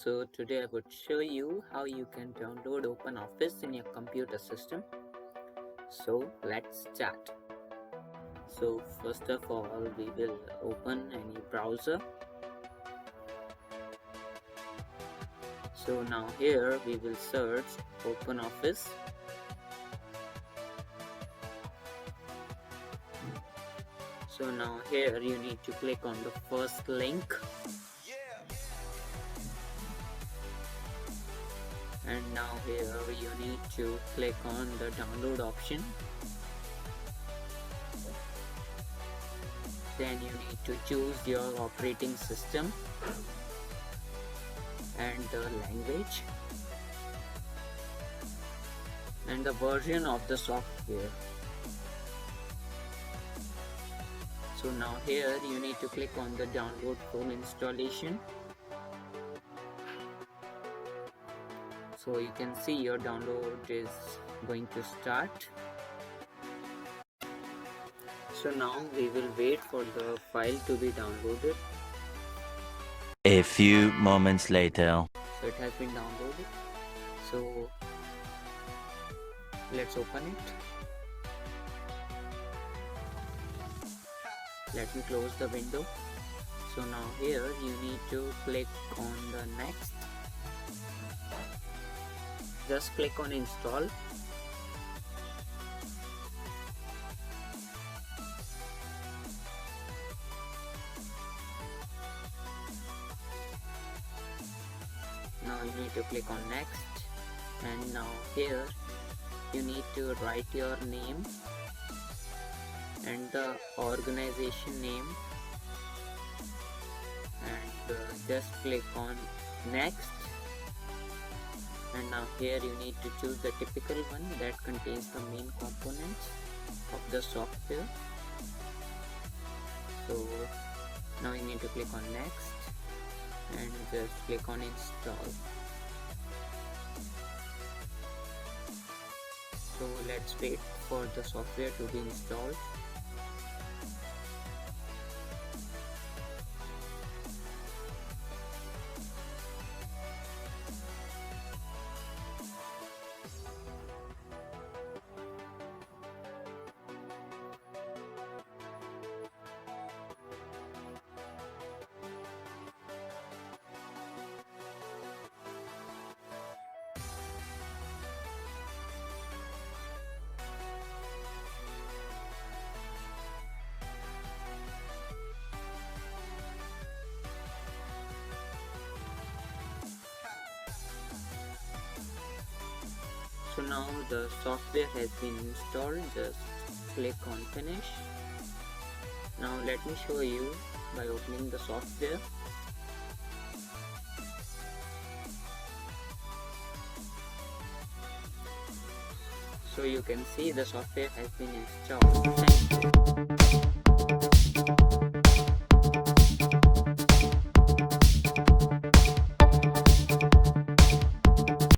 So today I would show you how you can download OpenOffice in your computer system. So let's start. So first of all, we will open any browser. So now here we will search OpenOffice. So now here you need to click on the first link. And now here you need to click on the download option. Then you need to choose your operating system and the language and the version of the software. So now here you need to click on the download full installation. So you can see your download is going to start. So now we will wait for the file to be downloaded. A few moments later. So it has been downloaded. So let's open it. Let me close the window. So now here you need to click on the next. Just click on install. Now you need to click on next, and now here you need to write your name and the organization name, and just click on next. And now here you need to choose the typical one that contains the main components of the software. So now you need to click on next and just click on install. So let's wait for the software to be installed. So now the software has been installed. Just click on finish. Now let me show you by opening the software. So you can see the software has been installed. Thank you.